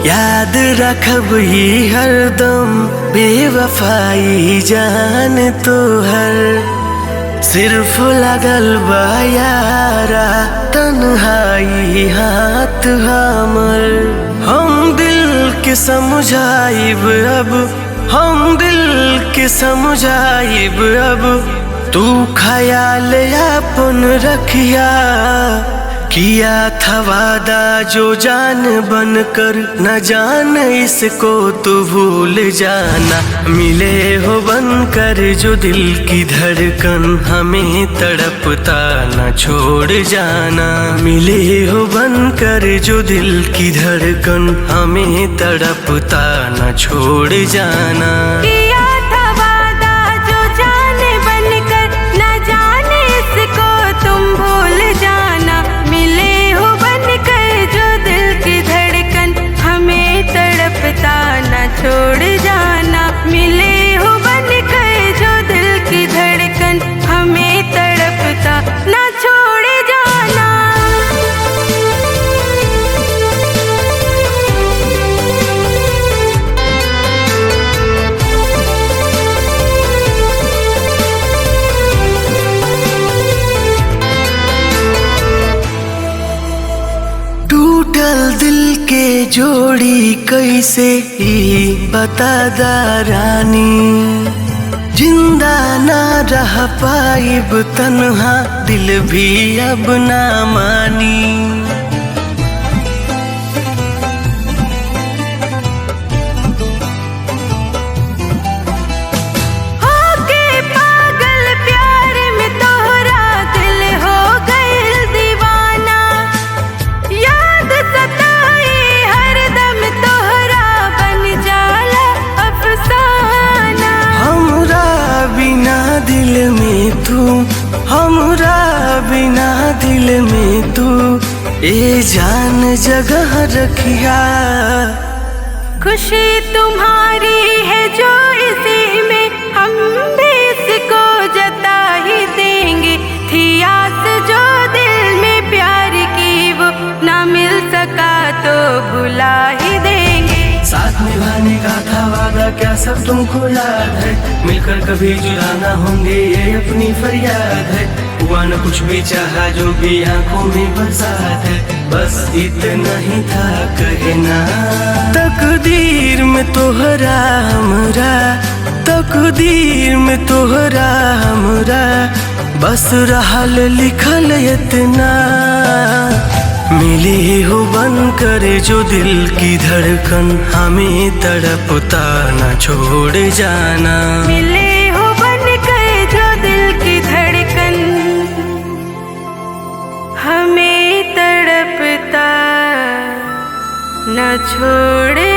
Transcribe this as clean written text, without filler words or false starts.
याद रखब ही हरदम बेवफाई जान तोहर। सिर्फ लगल बा यारा तन्हाई हाथ हमर। हम दिल के समझाइब अब, हम दिल के समझाइब अब, तू ख्याल अपन रखिया। किया था वादा जो जान बनकर न जान इसको तू भूल जाना। मिले हो बनकर जो दिल की धड़कन हमें तड़पता न छोड़ जाना। मिले हो बनकर जो दिल की धड़कन हमें तड़पता न छोड़ जाना। छोड़ जाना, मिले हो बनकर जो दिल की धड़कन हमें तड़पता ना छोड़ जाना। टूटल दिल के जोड़ी कैसे ही बता दा रानी। जिंदा ना रह पाइब तन्हा दिल भी अब ना मानी। दिल में तू, हमरा बिना दिल में तू, ए जान जगह रखिया। खुशी तुम्हारी है जो इसी में, हम भी इसको जता ही देंगे। थी आस जो दिल में प्यार की वो ना मिल सका तो भुला ही देंगे। साथ निभाने का था वादा क्या सब तुमको याद है। मिलकर कभी जुदा ना होंगे ये अपनी फरियाद है। हुआ न कुछ भी चाहा जो भी आंखों में बरसात है। बस इतना ही था कहना। तकदीर में तोहरा हमरा, तकदीर में तोहरा हमरा, बस रहल लिखल इतना। मिली हो बनकर जो दिल की धड़कन हमें तड़पता न छोड़ जाना। मिले हो बनकर जो दिल की धड़कन हमें तड़पता न छोड़